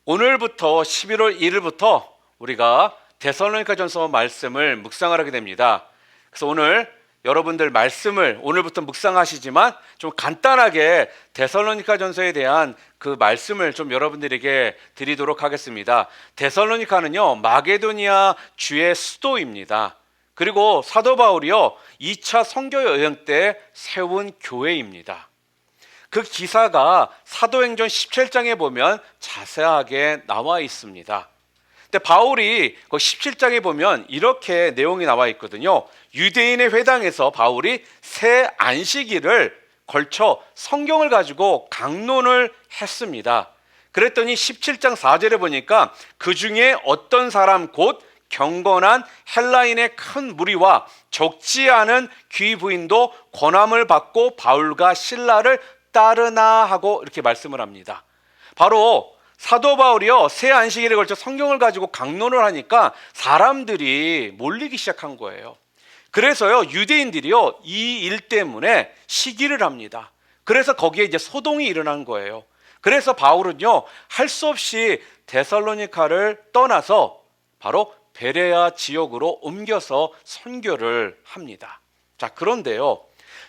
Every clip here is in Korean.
오늘부터 11월 1일부터 우리가 데살로니가전서 말씀을 묵상하게 됩니다. 그래서 오늘 여러분들 말씀을 오늘부터 묵상하시지만 좀 간단하게 데살로니가전서에 대한 그 말씀을 좀 여러분들에게 드리도록 하겠습니다. 데살로니가는요, 마게도니아 주의 수도입니다. 그리고 사도 바울이요, 2차 선교 여행 때 세운 교회입니다. 그 기사가 사도행전 17장에 보면 자세하게 나와 있습니다. 근데 바울이 그 17장에 보면 이렇게 내용이 나와 있거든요. 유대인의 회당에서 바울이 새 안식일을 걸쳐 성경을 가지고 강론을 했습니다. 그랬더니 17장 4절에 보니까 그 중에 어떤 사람 곧 경건한 헬라인의 큰 무리와 적지 않은 귀부인도 권함을 받고 바울과 실라를 따르나 하고 이렇게 말씀을 합니다. 바로 사도 바울이요, 새 안식일에 걸쳐 성경을 가지고 강론을 하니까 사람들이 몰리기 시작한 거예요. 그래서요, 유대인들이요, 이 일 때문에 시기를 합니다. 그래서 거기에 이제 소동이 일어난 거예요. 그래서 바울은요, 할 수 없이 데살로니가를 떠나서 바로 베레아 지역으로 옮겨서 선교를 합니다. 자, 그런데요,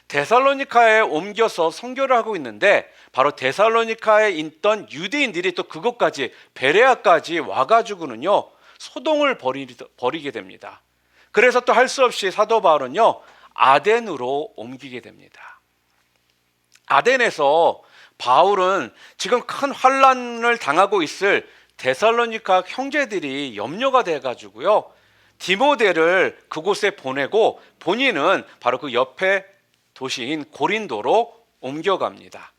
데살로니가에 옮겨서 선교를 하고 있는데 바로 데살로니가에 있던 유대인들이 또 그것까지 베레아까지 와가지고는요, 소동을 벌이게 됩니다. 그래서 또 할 수 없이 사도 바울은요, 아덴으로 옮기게 됩니다. 아덴에서 바울은 지금 큰 환란을 당하고 있을 데살로니가 형제들이 염려가 돼가지고요, 디모데를 그곳에 보내고 본인은 바로 그 옆에 도시인 고린도로 옮겨갑니다.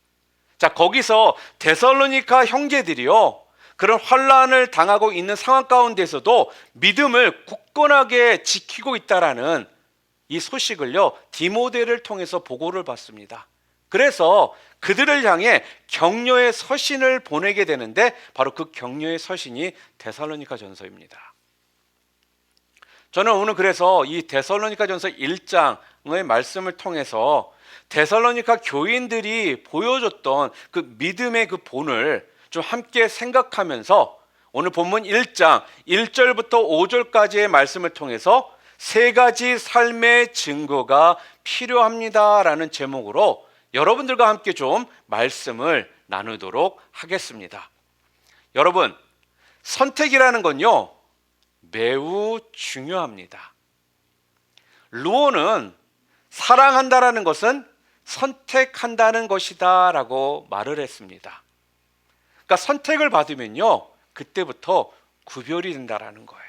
자, 거기서 데살로니가 형제들이요, 그런 환란을 당하고 있는 상황 가운데서도 믿음을 굳건하게 지키고 있다라는 이 소식을요, 디모데를 통해서 보고를 받습니다. 그래서 그들을 향해 격려의 서신을 보내게 되는데 바로 그 격려의 서신이 데살로니가 전서입니다. 저는 오늘 그래서 이 데살로니가 전서 1장의 말씀을 통해서 데살로니가 교인들이 보여줬던 그 믿음의 그 본을 좀 함께 생각하면서 오늘 본문 1장 1절부터 5절까지의 말씀을 통해서 세 가지 삶의 증거가 필요합니다라는 제목으로 여러분들과 함께 좀 말씀을 나누도록 하겠습니다. 여러분, 선택이라는 건요, 매우 중요합니다. 루오는 사랑한다라는 것은 선택한다는 것이다 라고 말을 했습니다. 그러니까 선택을 받으면요, 그때부터 구별이 된다라는 거예요.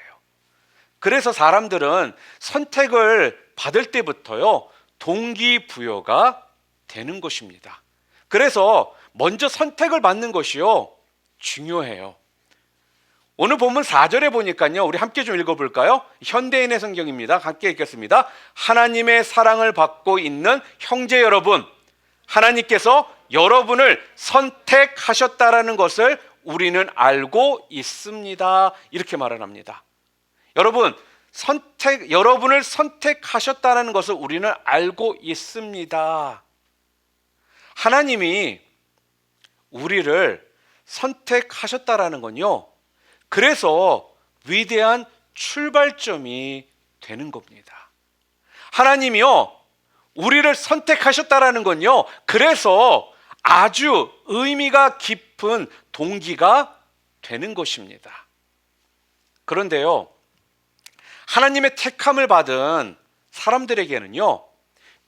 그래서 사람들은 선택을 받을 때부터요, 동기부여가 되는 것입니다. 그래서 먼저 선택을 받는 것이요, 중요해요. 오늘 본문 4절에 보니까요, 우리 함께 좀 읽어볼까요? 현대인의 성경입니다. 함께 읽겠습니다. 하나님의 사랑을 받고 있는 형제 여러분, 하나님께서 여러분을 선택하셨다라는 것을 우리는 알고 있습니다. 이렇게 말을 합니다. 여러분, 여러분을 선택하셨다는 것을 우리는 알고 있습니다. 하나님이 우리를 선택하셨다라는 건요, 그래서 위대한 출발점이 되는 겁니다. 하나님이요, 우리를 선택하셨다라는 건요, 그래서 아주 의미가 깊은 동기가 되는 것입니다. 그런데요, 하나님의 택함을 받은 사람들에게는요,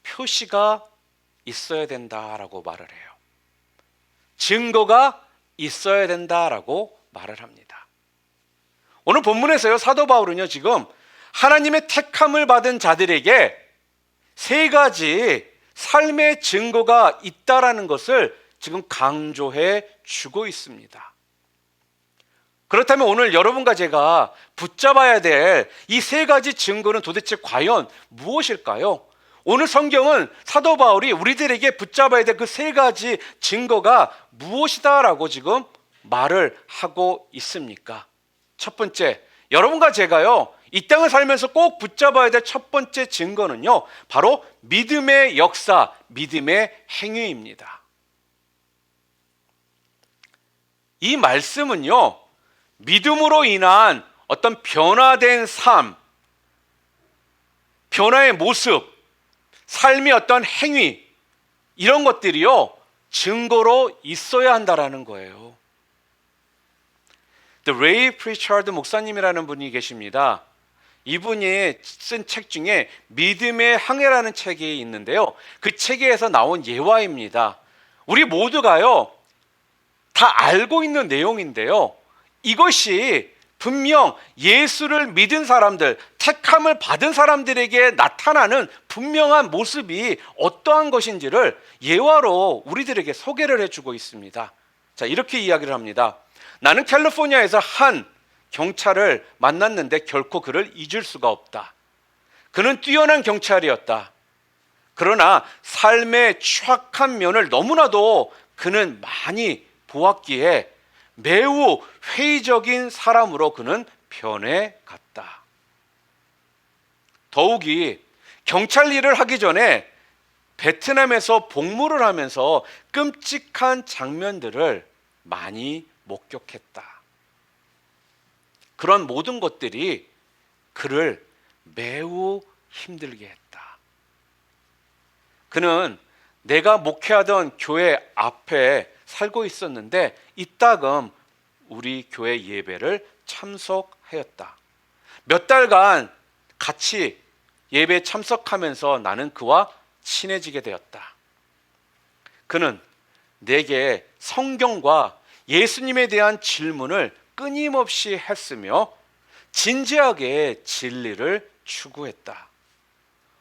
표시가 있어야 된다라고 말을 해요. 증거가 있어야 된다라고 말을 합니다. 오늘 본문에서요, 사도 바울은요, 지금 하나님의 택함을 받은 자들에게 세 가지 삶의 증거가 있다라는 것을 지금 강조해 주고 있습니다. 그렇다면 오늘 여러분과 제가 붙잡아야 될 이 세 가지 증거는 도대체 과연 무엇일까요? 오늘 성경은 사도 바울이 우리들에게 붙잡아야 될 그 세 가지 증거가 무엇이다라고 지금 말을 하고 있습니까? 첫 번째, 여러분과 제가요, 이 땅을 살면서 꼭 붙잡아야 될 첫 번째 증거는요, 바로 믿음의 역사, 믿음의 행위입니다. 이 말씀은요, 믿음으로 인한 어떤 변화된 삶, 변화의 모습, 삶의 어떤 행위, 이런 것들이요, 증거로 있어야 한다라는 거예요. 레이 프리처드 목사님이라는 분이 계십니다. 이분이 쓴 책 중에 믿음의 항해라는 책이 있는데요, 그 책에서 나온 예화입니다. 우리 모두가요 다 알고 있는 내용인데요, 이것이 분명 예수를 믿은 사람들, 택함을 받은 사람들에게 나타나는 분명한 모습이 어떠한 것인지를 예화로 우리들에게 소개를 해주고 있습니다. 자, 이렇게 이야기를 합니다. 나는 캘리포니아에서 한 경찰을 만났는데 결코 그를 잊을 수가 없다. 그는 뛰어난 경찰이었다. 그러나 삶의 추악한 면을 너무나도 그는 많이 보았기에 매우 회의적인 사람으로 그는 변해갔다. 더욱이 경찰 일을 하기 전에 베트남에서 복무를 하면서 끔찍한 장면들을 많이 목격했다. 그런 모든 것들이 그를 매우 힘들게 했다. 그는 내가 목회하던 교회 앞에 살고 있었는데 이따금 우리 교회 예배를 참석하였다. 몇 달간 같이 예배에 참석하면서 나는 그와 친해지게 되었다. 그는 내게 성경과 예수님에 대한 질문을 끊임없이 했으며 진지하게 진리를 추구했다.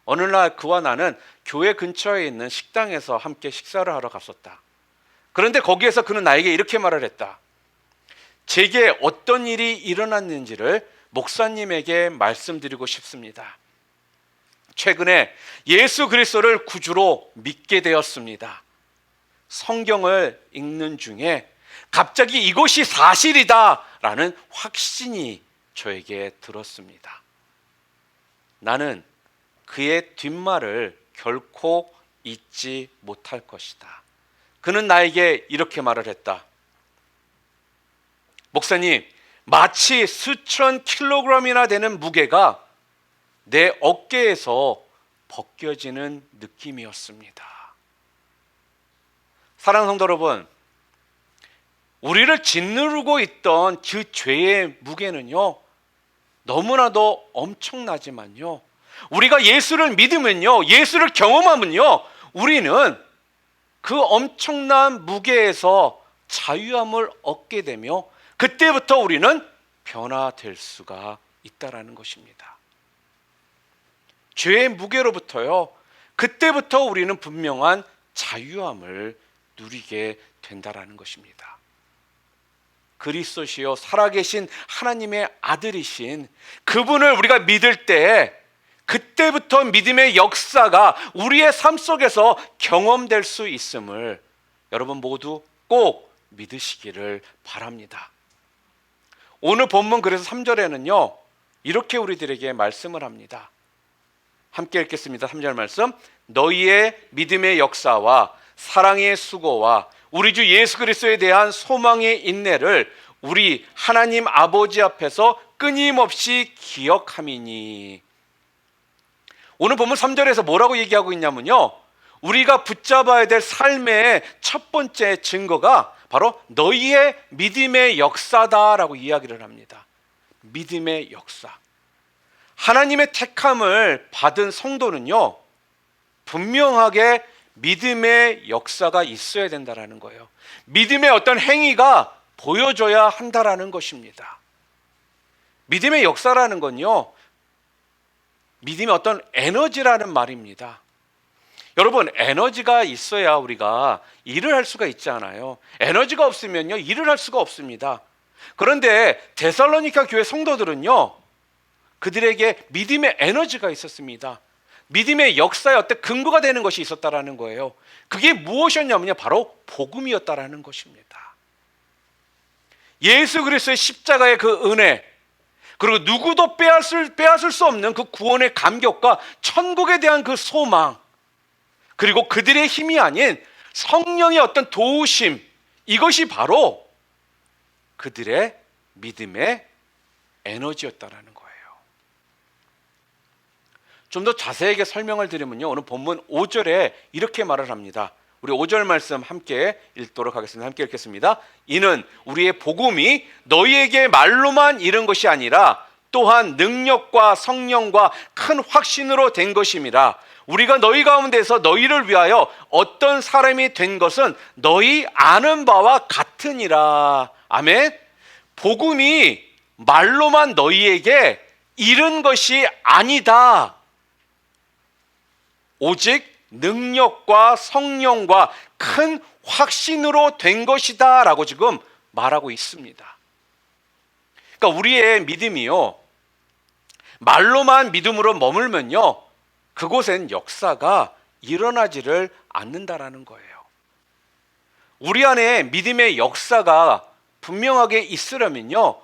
어느 날 그와 나는 교회 근처에 있는 식당에서 함께 식사를 하러 갔었다. 그런데 거기에서 그는 나에게 이렇게 말을 했다. 제게 어떤 일이 일어났는지를 목사님에게 말씀드리고 싶습니다. 최근에 예수 그리스도를 구주로 믿게 되었습니다. 성경을 읽는 중에 갑자기 이것이 사실이다라는 확신이 저에게 들었습니다. 나는 그의 뒷말을 결코 잊지 못할 것이다. 그는 나에게 이렇게 말을 했다. 목사님, 마치 수천 킬로그램이나 되는 무게가 내 어깨에서 벗겨지는 느낌이었습니다. 사랑하는 성도 여러분, 우리를 짓누르고 있던 그 죄의 무게는요, 너무나도 엄청나지만요, 우리가 예수를 믿으면요, 예수를 경험하면요, 우리는 그 엄청난 무게에서 자유함을 얻게 되며 그때부터 우리는 변화될 수가 있다라는 것입니다. 죄의 무게로부터요, 그때부터 우리는 분명한 자유함을 누리게 된다라는 것입니다. 그리스도시요 살아계신 하나님의 아들이신 그분을 우리가 믿을 때 그때부터 믿음의 역사가 우리의 삶 속에서 경험될 수 있음을 여러분 모두 꼭 믿으시기를 바랍니다. 오늘 본문 그래서 3절에는요 이렇게 우리들에게 말씀을 합니다. 함께 읽겠습니다. 3절 말씀. 너희의 믿음의 역사와 사랑의 수고와 우리 주 예수 그리스도에 대한 소망의 인내를 우리 하나님 아버지 앞에서 끊임없이 기억함이니. 오늘 본문 3절에서 뭐라고 얘기하고 있냐면요, 우리가 붙잡아야 될 삶의 첫 번째 증거가 바로 너희의 믿음의 역사다라고 이야기를 합니다. 믿음의 역사. 하나님의 택함을 받은 성도는요 분명하게 믿음의 역사가 있어야 된다라는 거예요. 믿음의 어떤 행위가 보여줘야 한다라는 것입니다. 믿음의 역사라는 건요 믿음의 어떤 에너지라는 말입니다. 여러분, 에너지가 있어야 우리가 일을 할 수가 있잖아요. 에너지가 없으면요 일을 할 수가 없습니다. 그런데 데살로니가 교회 성도들은요 그들에게 믿음의 에너지가 있었습니다. 믿음의 역사의 어떤 근거가 되는 것이 있었다라는 거예요. 그게 무엇이었냐면요 바로 복음이었다라는 것입니다. 예수 그리스도의 십자가의 그 은혜, 그리고 누구도 빼앗을 수 없는 그 구원의 감격과 천국에 대한 그 소망, 그리고 그들의 힘이 아닌 성령의 어떤 도우심, 이것이 바로 그들의 믿음의 에너지였다라는 거예요. 좀 더 자세하게 설명을 드리면요, 오늘 본문 5절에 이렇게 말을 합니다. 우리 5절 말씀 함께 읽도록 하겠습니다. 함께 읽겠습니다. 이는 우리의 복음이 너희에게 말로만 이른 것이 아니라 또한 능력과 성령과 큰 확신으로 된 것임이라. 우리가 너희 가운데서 너희를 위하여 어떤 사람이 된 것은 너희 아는 바와 같으니라. 아멘. 복음이 말로만 너희에게 이른 것이 아니다. 오직 능력과 성령과 큰 확신으로 된 것이다 라고 지금 말하고 있습니다. 그러니까 우리의 믿음이요, 말로만 믿음으로 머물면요, 그곳엔 역사가 일어나지를 않는다라는 거예요. 우리 안에 믿음의 역사가 분명하게 있으려면요,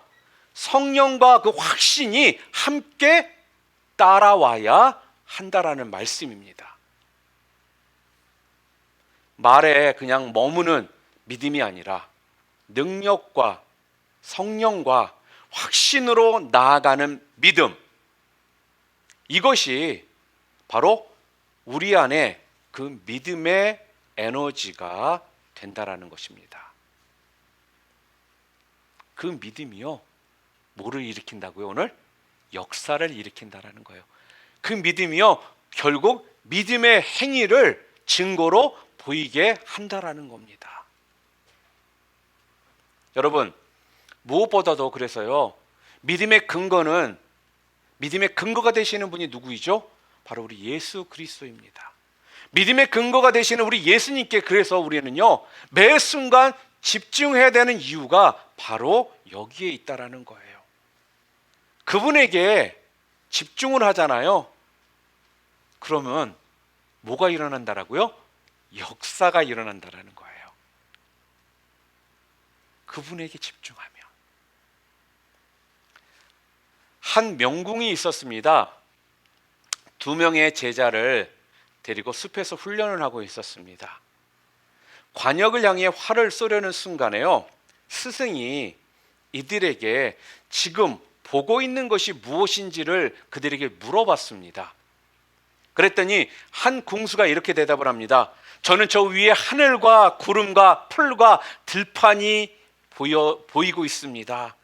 성령과 그 확신이 함께 따라와야 한다라는 말씀입니다. 말에 그냥 머무는 믿음이 아니라 능력과 성령과 확신으로 나아가는 믿음, 이것이 바로 우리 안에 그 믿음의 에너지가 된다라는 것입니다. 그 믿음이요, 뭐를 일으킨다고요? 오늘 역사를 일으킨다라는 거예요. 그 믿음이요, 결국 믿음의 행위를 증거로 보이게 한다라는 겁니다. 여러분, 무엇보다도 그래서요, 믿음의 근거는, 믿음의 근거가 되시는 분이 누구이죠? 바로 우리 예수 그리스도입니다. 믿음의 근거가 되시는 우리 예수님께 그래서 우리는요, 매 순간 집중해야 되는 이유가 바로 여기에 있다라는 거예요. 그분에게 집중을 하잖아요. 그러면 뭐가 일어난다라고요? 역사가 일어난다라는 거예요. 그분에게 집중하면. 한 명궁이 있었습니다. 2명의 제자를 데리고 숲에서 훈련을 하고 있었습니다. 관역을 향해 활을 쏘려는 순간에요, 스승이 이들에게 지금 보고 있는 것이 무엇인지를 그들에게 물어봤습니다. 그랬더니 한 궁수가 이렇게 대답을 합니다. 저는 저 위에 하늘과 구름과 풀과 들판이 보이고 있습니다.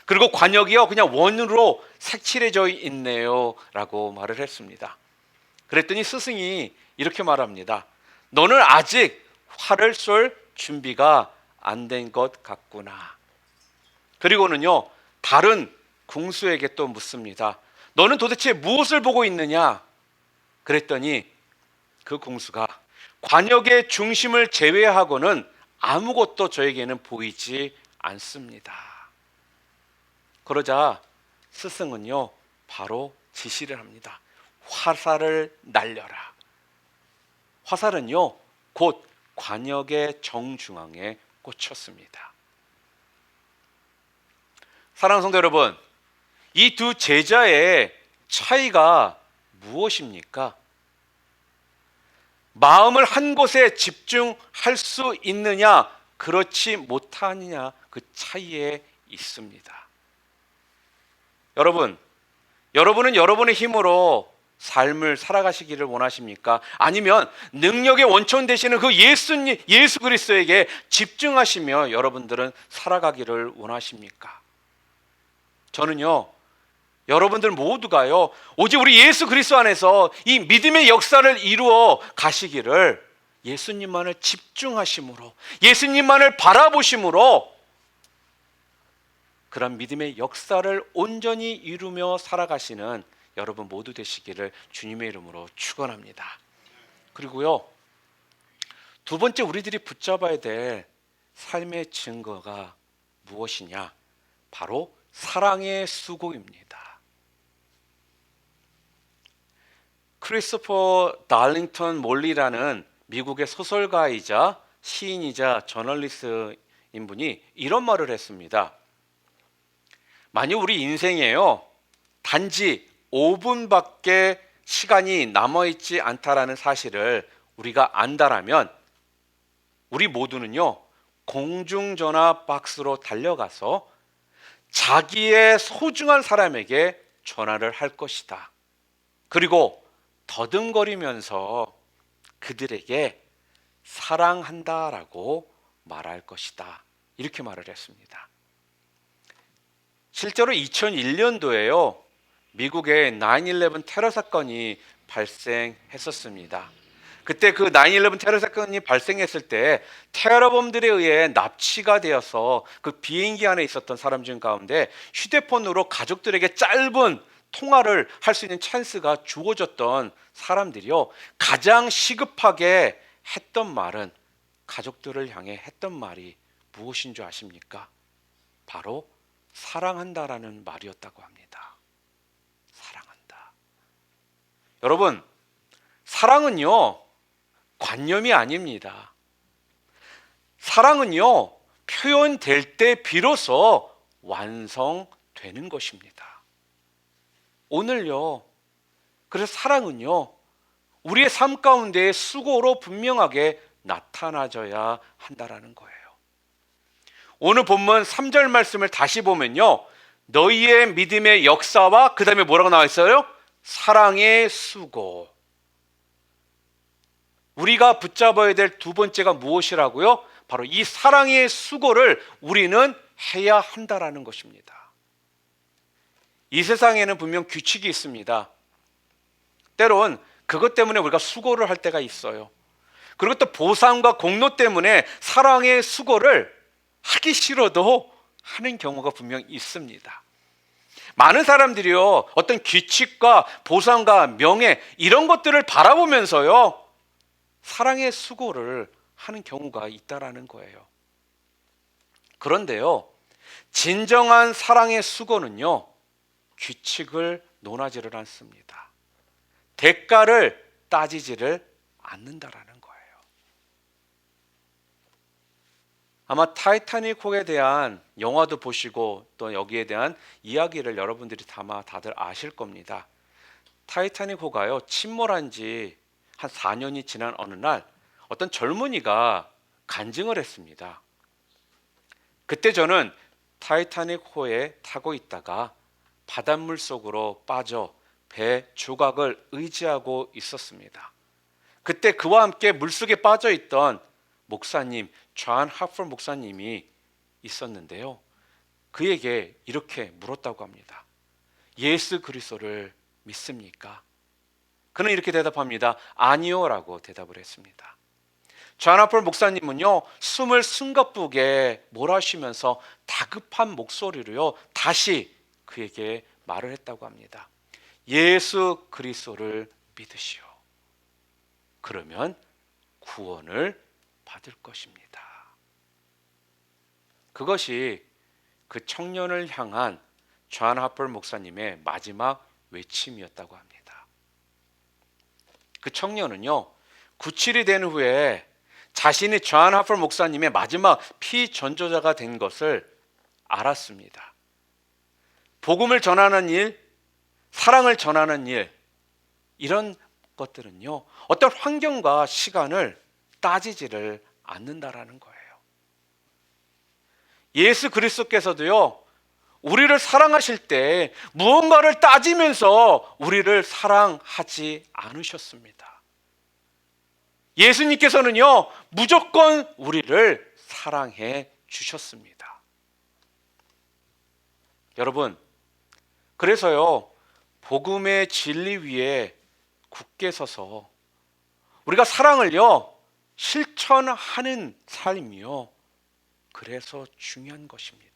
그리고 관역이요, 그냥 원으로 색칠해져 있네요 라고 말을 했습니다. 그랬더니 스승이 이렇게 말합니다. 너는 아직 활을 쏠 준비가 안 된 것 같구나. 그리고는요, 다른 궁수에게 또 묻습니다. 너는 도대체 무엇을 보고 있느냐? 그랬더니 그 궁수가 관역의 중심을 제외하고는 아무것도 저에게는 보이지 않습니다. 그러자 스승은요, 바로 지시를 합니다. 화살을 날려라. 화살은요, 곧 관역의 정중앙에 꽂혔습니다. 사랑하는 성도 여러분, 이 두 제자의 차이가 무엇입니까? 마음을 한 곳에 집중할 수 있느냐, 그렇지 못하느냐, 그 차이에 있습니다. 여러분은 여러분의 힘으로 삶을 살아가시기를 원하십니까? 아니면 능력의 원천 되시는 그 예수 그리스도에게 집중하시며 여러분들은 살아가기를 원하십니까? 저는요, 여러분들 모두가요, 오직 우리 예수 그리스도 안에서 이 믿음의 역사를 이루어 가시기를 예수님만을 집중하심으로, 예수님만을 바라보심으로 그런 믿음의 역사를 온전히 이루며 살아가시는 여러분 모두 되시기를 주님의 이름으로 축원합니다. 그리고요, 두 번째 우리들이 붙잡아야 될 삶의 증거가 무엇이냐? 바로 사랑의 수고입니다. 크리스토퍼 달링턴 몰리라는 미국의 소설가이자 시인이자 저널리스트인 분이 이런 말을 했습니다. 만약 우리 인생에요, 단지 5분밖에 시간이 남아있지 않다라는 사실을 우리가 안다라면 우리 모두는요, 공중전화 박스로 달려가서 자기의 소중한 사람에게 전화를 할 것이다. 그리고 더듬거리면서 그들에게 사랑한다라고 말할 것이다. 이렇게 말을 했습니다. 실제로 2001년도에요. 미국의 9/11 테러 사건이 발생했었습니다. 그때 그 9/11 테러 사건이 발생했을 때 테러범들에 의해 납치가 되어서 그 비행기 안에 있었던 사람 중 가운데 휴대폰으로 가족들에게 짧은 통화를 할 수 있는 찬스가 주어졌던 사람들이요. 가장 시급하게 했던 말은, 가족들을 향해 했던 말이 무엇인 줄 아십니까? 바로 사랑한다라는 말이었다고 합니다. 사랑한다. 여러분, 사랑은요, 관념이 아닙니다. 사랑은요, 표현될 때 비로소 완성되는 것입니다. 오늘요, 그래서 사랑은요, 우리의 삶 가운데 수고로 분명하게 나타나져야 한다라는 거예요. 오늘 본문 3절 말씀을 다시 보면요, 너희의 믿음의 역사와 그 다음에 뭐라고 나와 있어요? 사랑의 수고. 우리가 붙잡아야 될 두 번째가 무엇이라고요? 바로 이 사랑의 수고를 우리는 해야 한다라는 것입니다. 이 세상에는 분명 규칙이 있습니다. 때론 그것 때문에 우리가 수고를 할 때가 있어요. 그리고 또 보상과 공로 때문에 사랑의 수고를 하기 싫어도 하는 경우가 분명 있습니다. 많은 사람들이요, 어떤 규칙과 보상과 명예 이런 것들을 바라보면서요, 사랑의 수고를 하는 경우가 있다라는 거예요. 그런데요, 진정한 사랑의 수고는요, 규칙을 논하지를 않습니다. 대가를 따지지를 않는다라는 거예요. 아마 타이타닉호에 대한 영화도 보시고 또 여기에 대한 이야기를 여러분들이 아마 다들 아실 겁니다. 타이타닉호가요, 침몰한 지 한 4년이 지난 어느 날 어떤 젊은이가 간증을 했습니다. 그때 저는 타이타닉호에 타고 있다가 바닷물 속으로 빠져 배 조각을 의지하고 있었습니다. 그때 그와 함께 물속에 빠져 있던 목사님, 존 하퍼 목사님이 있었는데요. 그에게 이렇게 물었다고 합니다. 예수 그리스도를 믿습니까? 그는 이렇게 대답합니다. 아니요 라고 대답을 했습니다. 존 하퍼 목사님은요, 숨을 숨가쁘게 몰아쉬면서 다급한 목소리로요, 다시 그에게 말을 했다고 합니다. 예수 그리스도를 믿으시오. 그러면 구원을 받을 것입니다. 그것이 그 청년을 향한 존 하퍼 목사님의 마지막 외침이었다고 합니다. 그 청년은요, 97이 된 후에 자신이 존 하퍼 목사님의 마지막 피전도자가 된 것을 알았습니다. 복음을 전하는 일, 사랑을 전하는 일, 이런 것들은요, 어떤 환경과 시간을 따지지를 않는다라는 거예요. 예수 그리스도께서도요, 우리를 사랑하실 때 무언가를 따지면서 우리를 사랑하지 않으셨습니다. 예수님께서는요, 무조건 우리를 사랑해 주셨습니다. 여러분, 그래서요, 복음의 진리 위에 굳게 서서 우리가 사랑을요, 실천하는 삶이요, 그래서 중요한 것입니다.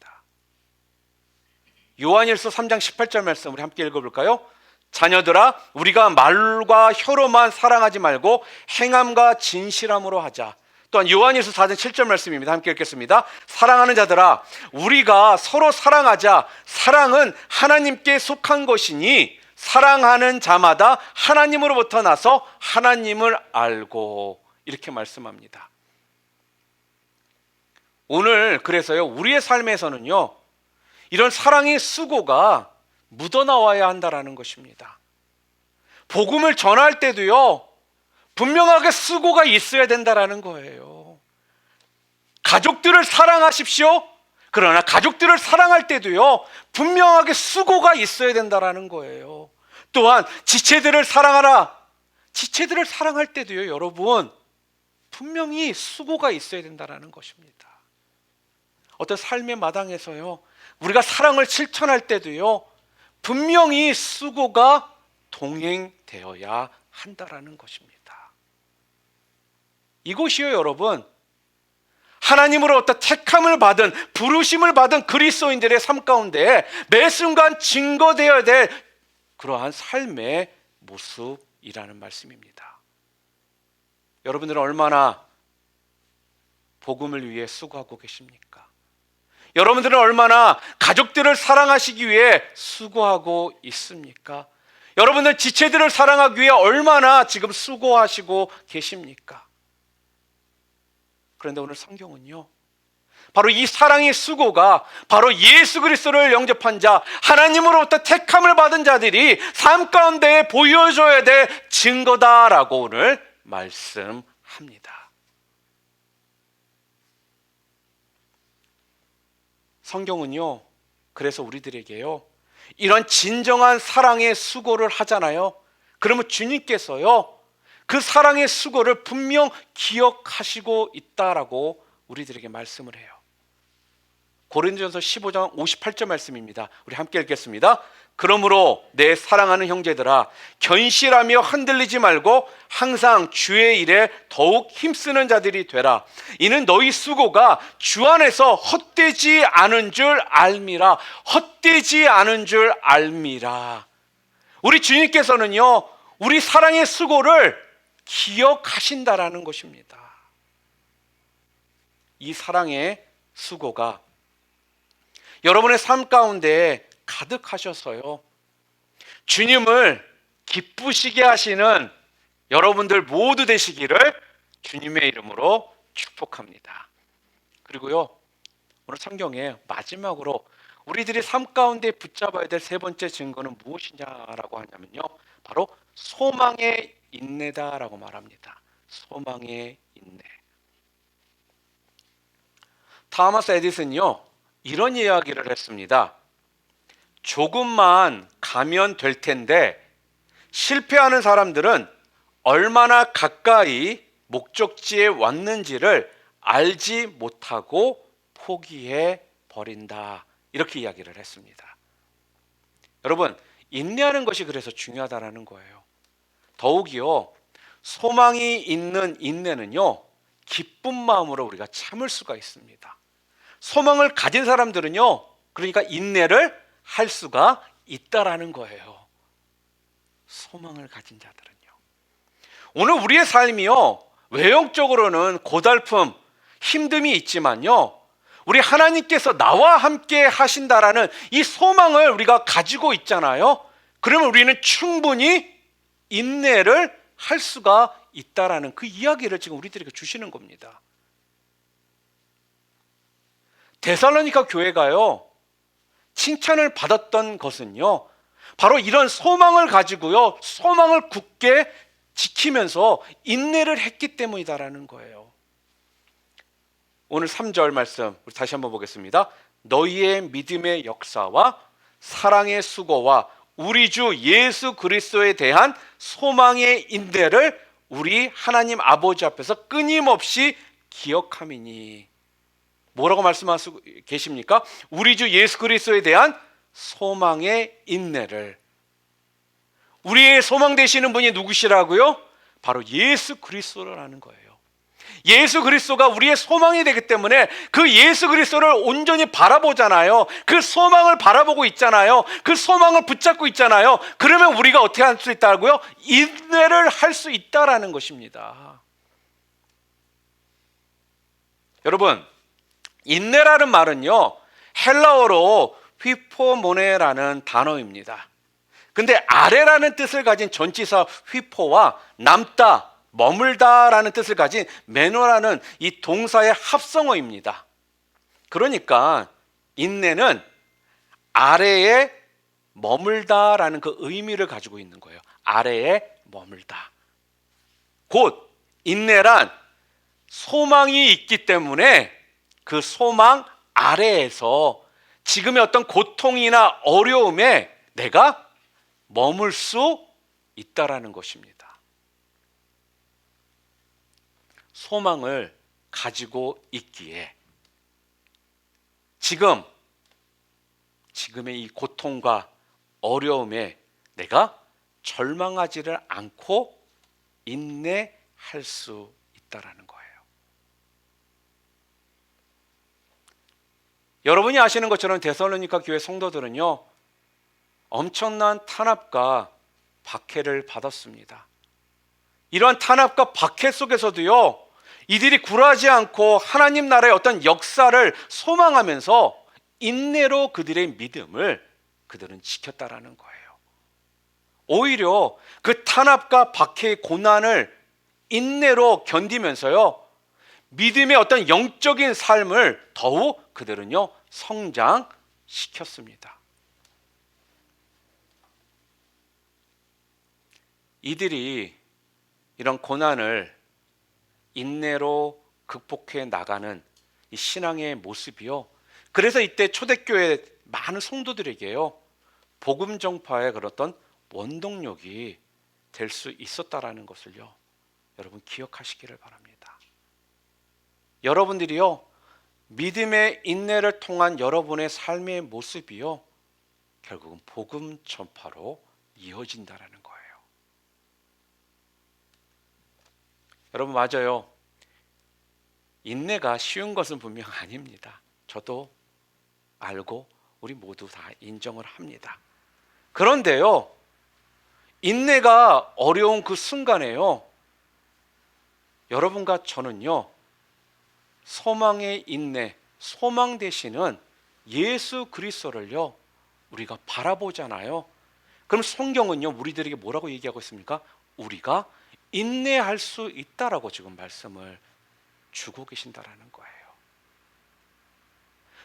요한일서 3장 18절 말씀 우리 함께 읽어볼까요? 자녀들아, 우리가 말과 혀로만 사랑하지 말고 행함과 진실함으로 하자. 또한 요한일서 4장 7절 말씀입니다. 함께 읽겠습니다. 사랑하는 자들아, 우리가 서로 사랑하자. 사랑은 하나님께 속한 것이니 사랑하는 자마다 하나님으로부터 나서 하나님을 알고, 이렇게 말씀합니다. 오늘 그래서요, 우리의 삶에서는요, 이런 사랑의 수고가 묻어나와야 한다라는 것입니다. 복음을 전할 때도요, 분명하게 수고가 있어야 된다라는 거예요. 가족들을 사랑하십시오. 그러나 가족들을 사랑할 때도요, 분명하게 수고가 있어야 된다라는 거예요. 또한 지체들을 사랑하라. 지체들을 사랑할 때도요, 여러분, 분명히 수고가 있어야 된다라는 것입니다. 어떤 삶의 마당에서요, 우리가 사랑을 실천할 때도요, 분명히 수고가 동행되어야 한다라는 것입니다. 이것이요, 여러분, 하나님으로부터 택함을 받은, 부르심을 받은 그리스도인들의 삶 가운데 매 순간 증거되어야 될 그러한 삶의 모습이라는 말씀입니다. 여러분들은 얼마나 복음을 위해 수고하고 계십니까? 여러분들은 얼마나 가족들을 사랑하시기 위해 수고하고 있습니까? 여러분들 지체들을 사랑하기 위해 얼마나 지금 수고하시고 계십니까? 그런데 오늘 성경은요, 바로 이 사랑의 수고가 바로 예수 그리스도를 영접한 자, 하나님으로부터 택함을 받은 자들이 삶 가운데 보여줘야 될 증거다라고 오늘 말씀합니다. 성경은요, 그래서 우리들에게요, 이런 진정한 사랑의 수고를 하잖아요. 그러면 주님께서요, 그 사랑의 수고를 분명 기억하시고 있다라고 우리들에게 말씀을 해요. 고린도전서 15장 58절 말씀입니다. 우리 함께 읽겠습니다. 그러므로 내 사랑하는 형제들아, 견실하며 흔들리지 말고 항상 주의 일에 더욱 힘쓰는 자들이 되라. 이는 너희 수고가 주 안에서 헛되지 않은 줄 알미라. 헛되지 않은 줄 알미라. 우리 주님께서는요, 우리 사랑의 수고를 기억하신다라는 것입니다. 이 사랑의 수고가 여러분의 삶 가운데 가득하셔서요, 주님을 기쁘시게 하시는 여러분들 모두 되시기를 주님의 이름으로 축복합니다. 그리고요, 오늘 성경에 마지막으로 우리들이 삶 가운데 붙잡아야 될 세 번째 증거는 무엇이냐라고 하냐면요, 바로 소망의 인내다라고 말합니다. 소망의 인내. 타마스 에디슨이요, 이런 이야기를 했습니다. 조금만 가면 될 텐데 실패하는 사람들은 얼마나 가까이 목적지에 왔는지를 알지 못하고 포기해 버린다. 이렇게 이야기를 했습니다. 여러분, 인내하는 것이 그래서 중요하다는 거예요. 더욱이요, 소망이 있는 인내는요, 기쁜 마음으로 우리가 참을 수가 있습니다. 소망을 가진 사람들은요, 그러니까 인내를 할 수가 있다라는 거예요. 소망을 가진 자들은요. 오늘 우리의 삶이요, 외형적으로는 고달픔, 힘듦이 있지만요, 우리 하나님께서 나와 함께 하신다라는 이 소망을 우리가 가지고 있잖아요. 그러면 우리는 충분히 인내를 할 수가 있다라는 그 이야기를 지금 우리들에게 주시는 겁니다. 데살로니가 교회가요, 칭찬을 받았던 것은요, 바로 이런 소망을 가지고요, 소망을 굳게 지키면서 인내를 했기 때문이다라는 거예요. 오늘 3절 말씀 우리 다시 한번 보겠습니다. 너희의 믿음의 역사와 사랑의 수고와 우리 주 예수 그리스도에 대한 소망의 인내를 우리 하나님 아버지 앞에서 끊임없이 기억함이니. 뭐라고 말씀하시고 계십니까? 우리 주 예수 그리스도에 대한 소망의 인내를. 우리의 소망 되시는 분이 누구시라고요? 바로 예수 그리스도라는 거예요. 예수 그리스도가 우리의 소망이 되기 때문에 그 예수 그리스도를 온전히 바라보잖아요. 그 소망을 바라보고 있잖아요. 그 소망을 붙잡고 있잖아요. 그러면 우리가 어떻게 할 수 있다고요? 인내를 할 수 있다라는 것입니다. 여러분, 인내라는 말은요, 헬라어로 휘포모네라는 단어입니다. 근데 아래라는 뜻을 가진 전치사 휘포와 남다, 머물다라는 뜻을 가진 메노라는 이 동사의 합성어입니다. 그러니까 인내는 아래에 머물다라는 그 의미를 가지고 있는 거예요. 아래에 머물다. 곧 인내란 소망이 있기 때문에 그 소망 아래에서 지금의 어떤 고통이나 어려움에 내가 머물 수 있다라는 것입니다. 소망을 가지고 있기에 지금의 이 고통과 어려움에 내가 절망하지를 않고 인내할 수 있다라는 거예요. 여러분이 아시는 것처럼 데살로니가 교회 성도들은요, 엄청난 탄압과 박해를 받았습니다. 이러한 탄압과 박해 속에서도요, 이들이 굴하지 않고 하나님 나라의 어떤 역사를 소망하면서 인내로 그들의 믿음을 그들은 지켰다라는 거예요. 오히려 그 탄압과 박해의 고난을 인내로 견디면서요, 믿음의 어떤 영적인 삶을 더욱 그들은요 성장시켰습니다. 이들이 이런 고난을 인내로 극복해 나가는 이 신앙의 모습이요, 그래서 이때 초대교회 많은 성도들에게요 복음 전파의 그런 원동력이 될 수 있었다라는 것을요 여러분 기억하시기를 바랍니다. 여러분들이요 믿음의 인내를 통한 여러분의 삶의 모습이요 결국은 복음 전파로 이어진다라는 거예요. 여러분 맞아요. 인내가 쉬운 것은 분명 아닙니다. 저도 알고 우리 모두 다 인정을 합니다. 그런데요 인내가 어려운 그 순간에요 여러분과 저는요 소망의 인내, 소망 되시는 예수 그리스도를요 우리가 바라보잖아요. 그럼 성경은요 우리들에게 뭐라고 얘기하고 있습니까? 우리가 인내할 수 있다라고 지금 말씀을 주고 계신다라는 거예요.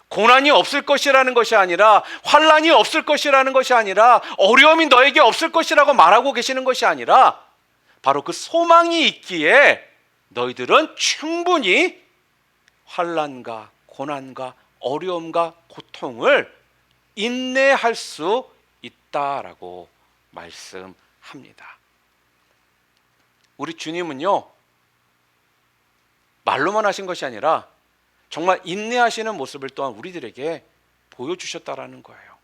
고난이 없을 것이라는 것이 아니라, 환난이 없을 것이라는 것이 아니라, 어려움이 너에게 없을 것이라고 말하고 계시는 것이 아니라, 바로 그 소망이 있기에 너희들은 충분히 환난과 고난과 어려움과 고통을 인내할 수 있다라고 말씀합니다. 우리 주님은요 말로만 하신 것이 아니라 정말 인내하시는 모습을 또한 우리들에게 보여주셨다라는 거예요.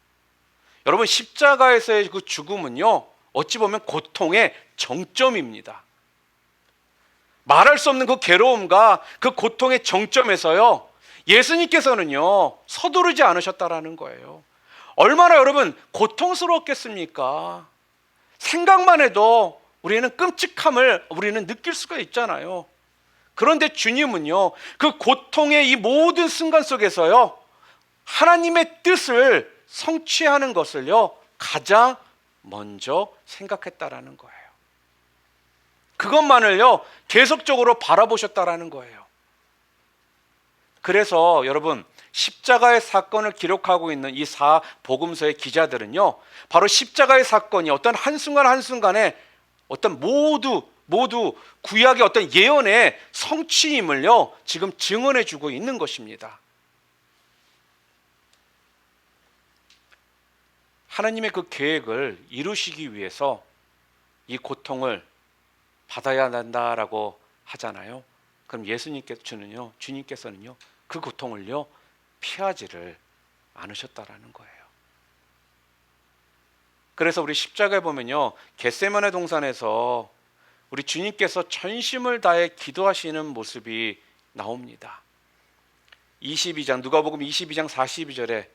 여러분 십자가에서의 그 죽음은요 어찌 보면 고통의 정점입니다. 말할 수 없는 그 괴로움과 그 고통의 정점에서요 예수님께서는요 서두르지 않으셨다라는 거예요. 얼마나 여러분 고통스러웠겠습니까? 생각만 해도 우리는 끔찍함을 우리는 느낄 수가 있잖아요. 그런데 주님은요 그 고통의 이 모든 순간 속에서요 하나님의 뜻을 성취하는 것을요 가장 먼저 생각했다라는 거예요. 그것만을요 계속적으로 바라보셨다라는 거예요. 그래서 여러분 십자가의 사건을 기록하고 있는 이 사복음서의 기자들은요 바로 십자가의 사건이 어떤 한순간 한순간에 어떤 모두 구약의 어떤 예언의 성취임을요 지금 증언해 주고 있는 것입니다. 하나님의 그 계획을 이루시기 위해서 이 고통을 받아야 한다라고 하잖아요. 그럼 주님께서는요 그 고통을요 피하지를 않으셨다라는 거예요. 그래서 우리 십자가에 보면요 겟세마네 동산에서 우리 주님께서 전심을 다해 기도하시는 모습이 나옵니다. 22장 누가복음 22장 42절에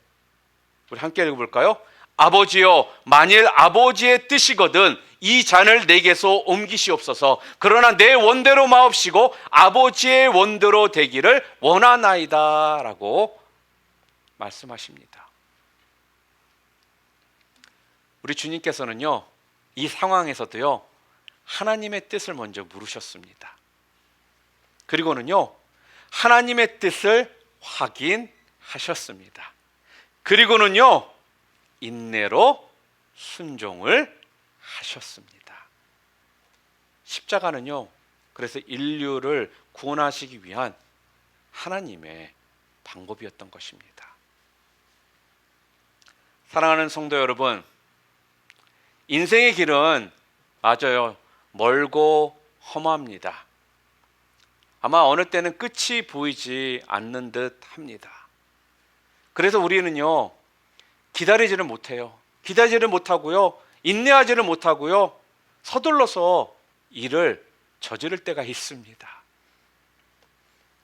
우리 함께 읽어볼까요? 아버지여 만일 아버지의 뜻이거든 이 잔을 내게서 옮기시옵소서. 그러나 내 원대로 마옵시고 아버지의 원대로 되기를 원하나이다 라고 말씀하십니다. 우리 주님께서는요 이 상황에서도요 하나님의 뜻을 먼저 물으셨습니다. 그리고는요 하나님의 뜻을 확인하셨습니다. 그리고는요 인내로 순종을 하셨습니다. 십자가는요 그래서 인류를 구원하시기 위한 하나님의 방법이었던 것입니다. 사랑하는 성도 여러분, 인생의 길은 맞아요. 멀고 험합니다. 아마 어느 때는 끝이 보이지 않는 듯 합니다. 그래서 우리는요, 기다리지를 못해요. 기다리지를 못하고요, 인내하지를 못하고요, 서둘러서 일을 저지를 때가 있습니다.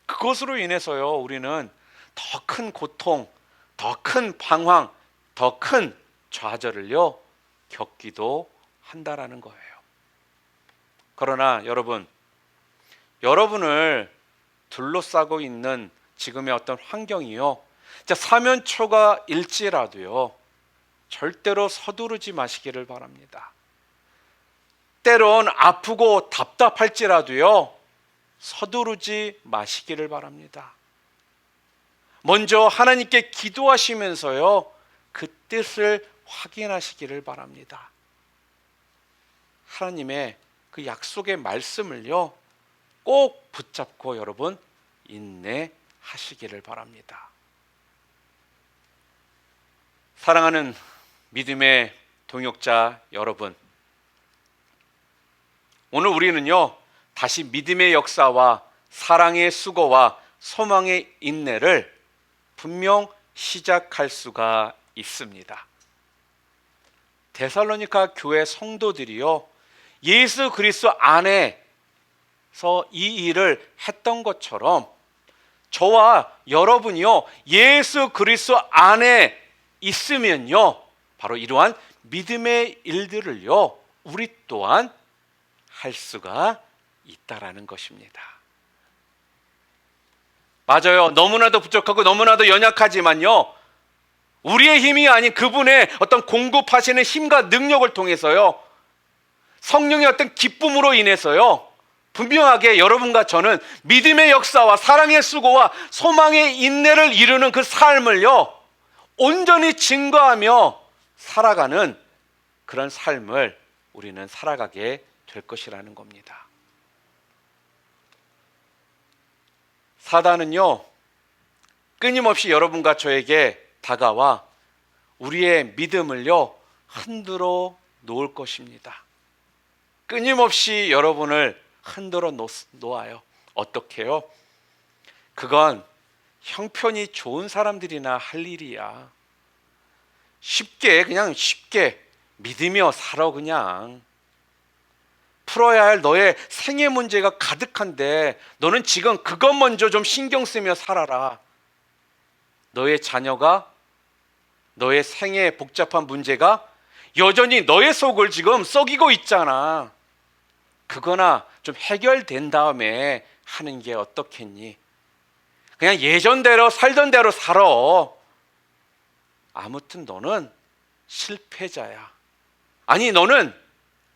그것으로 인해서요, 우리는 더 큰 고통, 더 큰 방황, 더 큰 좌절을요 겪기도 한다라는 거예요. 그러나 여러분, 여러분을 둘러싸고 있는 지금의 어떤 환경이요, 사면초가 일지라도요 절대로 서두르지 마시기를 바랍니다. 때론 아프고 답답할지라도요 서두르지 마시기를 바랍니다. 먼저 하나님께 기도하시면서요 그 뜻을 확인하시기를 바랍니다. 하나님의 그 약속의 말씀을요 꼭 붙잡고 여러분 인내하시기를 바랍니다. 사랑하는 믿음의 동역자 여러분, 오늘 우리는요 다시 믿음의 역사와 사랑의 수고와 소망의 인내를 분명 시작할 수가 있습니다. 데살로니가 교회 성도들이요 예수 그리스도 안에서 이 일을 했던 것처럼 저와 여러분이요 예수 그리스도 안에 있으면요 바로 이러한 믿음의 일들을요 우리 또한 할 수가 있다라는 것입니다. 맞아요. 너무나도 부족하고 너무나도 연약하지만요 우리의 힘이 아닌 그분의 어떤 공급하시는 힘과 능력을 통해서요 성령의 어떤 기쁨으로 인해서요 분명하게 여러분과 저는 믿음의 역사와 사랑의 수고와 소망의 인내를 이루는 그 삶을요 온전히 증거하며 살아가는 그런 삶을 우리는 살아가게 될 것이라는 겁니다. 사단은요 끊임없이 여러분과 저에게 다가와 우리의 믿음을요 흔들어 놓을 것입니다. 끊임없이 여러분을 흔들어 놓아요. 어떻게요? 그건 형편이 좋은 사람들이나 할 일이야. 그냥 쉽게 믿으며 살아. 그냥 풀어야 할 너의 생애 문제가 가득한데 너는 지금 그것 먼저 좀 신경 쓰며 살아라. 너의 자녀가 너의 생애 복잡한 문제가 여전히 너의 속을 지금 썩이고 있잖아. 그거나 좀 해결된 다음에 하는 게 어떻겠니? 그냥 예전대로 살던 대로 살아. 아무튼 너는 실패자야. 아니 너는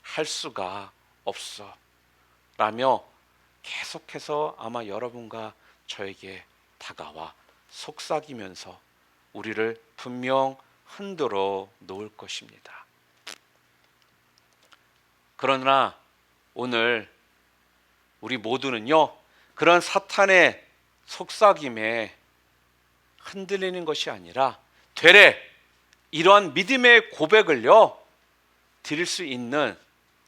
할 수가 없어 라며 계속해서 아마 여러분과 저에게 다가와 속삭이면서 우리를 분명 흔들어 놓을 것입니다. 그러나 오늘 우리 모두는요 그런 사탄의 속삭임에 흔들리는 것이 아니라 되레 이러한 믿음의 고백을요 드릴 수 있는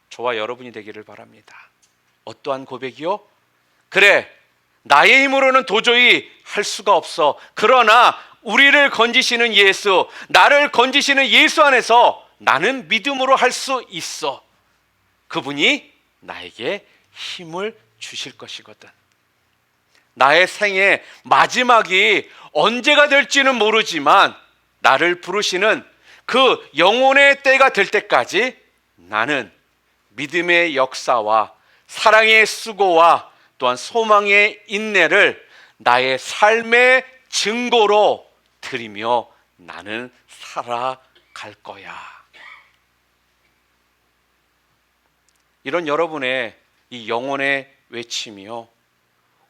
저와 여러분이 되기를 바랍니다. 어떠한 고백이요? 그래, 나의 힘으로는 도저히 할 수가 없어. 그러나 우리를 건지시는 예수, 나를 건지시는 예수 안에서 나는 믿음으로 할 수 있어. 그분이 나에게 힘을 주실 것이거든. 나의 생의 마지막이 언제가 될지는 모르지만 나를 부르시는 그 영혼의 때가 될 때까지 나는 믿음의 역사와 사랑의 수고와 또한 소망의 인내를 나의 삶의 증거로 드리며 나는 살아갈 거야. 이런 여러분의 이 영혼의 외침이요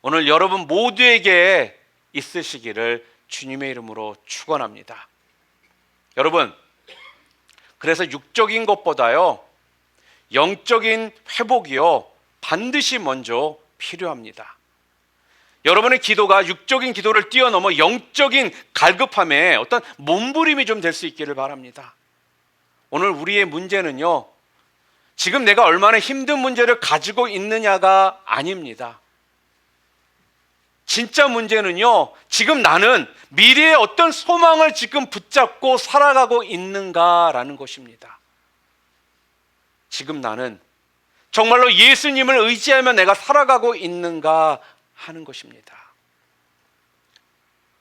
오늘 여러분 모두에게 있으시기를 주님의 이름으로 축원합니다. 여러분, 그래서 육적인 것보다요 영적인 회복이요 반드시 먼저 필요합니다. 여러분의 기도가 육적인 기도를 뛰어넘어 영적인 갈급함에 어떤 몸부림이 좀 될 수 있기를 바랍니다. 오늘 우리의 문제는요, 지금 내가 얼마나 힘든 문제를 가지고 있느냐가 아닙니다. 진짜 문제는요, 지금 나는 미래의 어떤 소망을 지금 붙잡고 살아가고 있는가라는 것입니다. 지금 나는 정말로 예수님을 의지하며 내가 살아가고 있는가 하는 것입니다.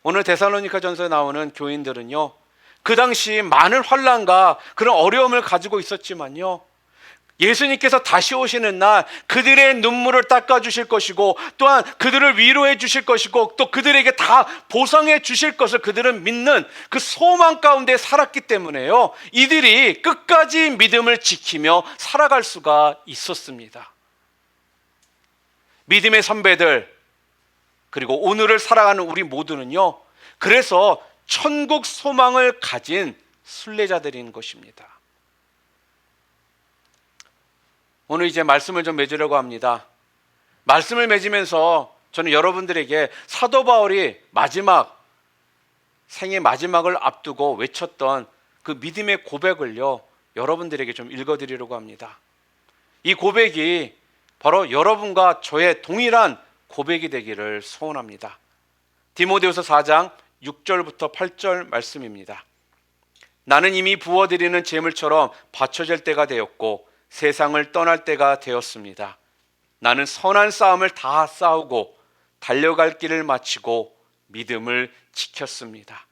오늘 데살로니가전서에 나오는 교인들은요, 그 당시 많은 환난과 그런 어려움을 가지고 있었지만요, 예수님께서 다시 오시는 날 그들의 눈물을 닦아주실 것이고 또한 그들을 위로해 주실 것이고 또 그들에게 다 보상해 주실 것을 그들은 믿는 그 소망 가운데 살았기 때문에요, 이들이 끝까지 믿음을 지키며 살아갈 수가 있었습니다. 믿음의 선배들, 그리고 오늘을 살아가는 우리 모두는요, 그래서 천국 소망을 가진 순례자들인 것입니다. 오늘 이제 말씀을 좀 맺으려고 합니다. 말씀을 맺으면서 저는 여러분들에게 사도 바울이 생의 마지막을 앞두고 외쳤던 그 믿음의 고백을요, 여러분들에게 좀 읽어드리려고 합니다. 이 고백이 바로 여러분과 저의 동일한 고백이 되기를 소원합니다. 디모데후서 4장 6절부터 8절 말씀입니다. 나는 이미 부어드리는 제물처럼 바쳐질 때가 되었고 세상을 떠날 때가 되었습니다. 나는 선한 싸움을 다 싸우고 달려갈 길을 마치고 믿음을 지켰습니다.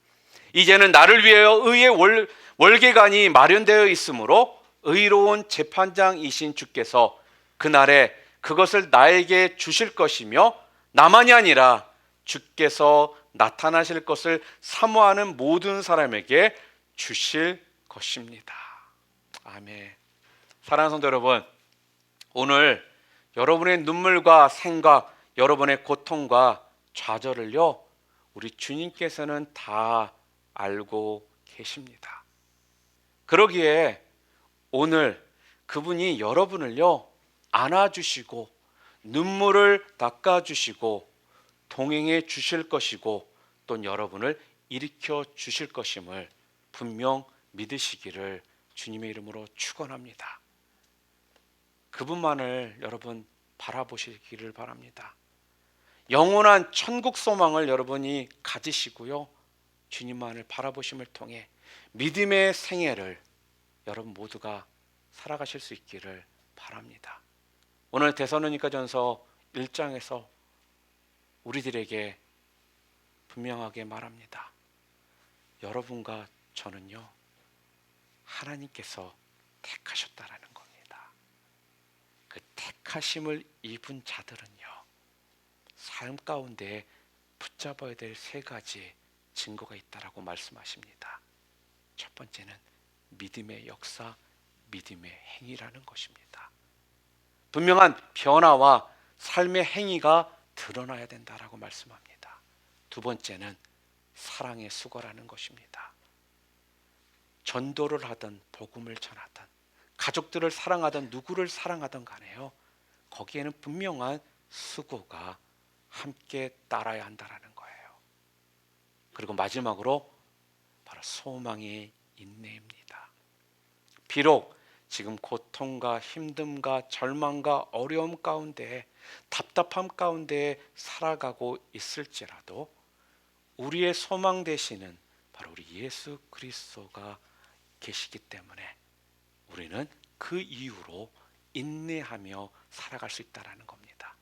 이제는 나를 위하여 의의 월계관이 마련되어 있으므로 의로운 재판장이신 주께서 그날에 그것을 나에게 주실 것이며 나만이 아니라 주께서 나타나실 것을 사모하는 모든 사람에게 주실 것입니다. 아멘. 사랑하는 성도 여러분, 오늘 여러분의 눈물과 생각, 여러분의 고통과 좌절을요, 우리 주님께서는 다 알고 계십니다. 그러기에 오늘 그분이 여러분을요, 안아주시고 눈물을 닦아주시고 동행해 주실 것이고 또 여러분을 일으켜 주실 것임을 분명 믿으시기를 주님의 이름으로 축원합니다. 그분만을 여러분 바라보시기를 바랍니다. 영원한 천국 소망을 여러분이 가지시고요, 주님만을 바라보심을 통해 믿음의 생애를 여러분 모두가 살아가실 수 있기를 바랍니다. 오늘 데살로니가전서 1장에서 우리들에게 분명하게 말합니다. 여러분과 저는요, 하나님께서 택하셨다라는 겁니다. 그 택하심을 입은 자들은요, 삶 가운데 붙잡아야 될 세 가지 증거가 있다라고 말씀하십니다. 첫 번째는 믿음의 역사, 믿음의 행위라는 것입니다. 분명한 변화와 삶의 행위가 드러나야 된다라고 말씀합니다. 두 번째는 사랑의 수고라는 것입니다. 전도를 하든 복음을 전하든 가족들을 사랑하든 누구를 사랑하든 간에요, 거기에는 분명한 수고가 함께 따라야 한다라는 거예요. 그리고 마지막으로 바로 소망의 인내입니다. 비록 지금 고통과 힘듦과 절망과 어려움 가운데 답답함 가운데 살아가고 있을지라도 우리의 소망 되시는 바로 우리 예수 그리스도가 계시기 때문에 우리는 그 이유로 인내하며 살아갈 수 있다는 겁니다.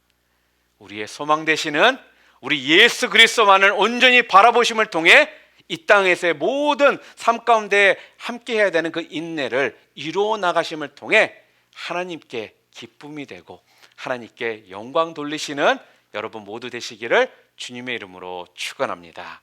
우리의 소망 되시는 우리 예수 그리스도만을 온전히 바라보심을 통해 이 땅에서의 모든 삶 가운데 함께 해야 되는 그 인내를 이루어 나가심을 통해 하나님께 기쁨이 되고 하나님께 영광 돌리시는 여러분 모두 되시기를 주님의 이름으로 축원합니다.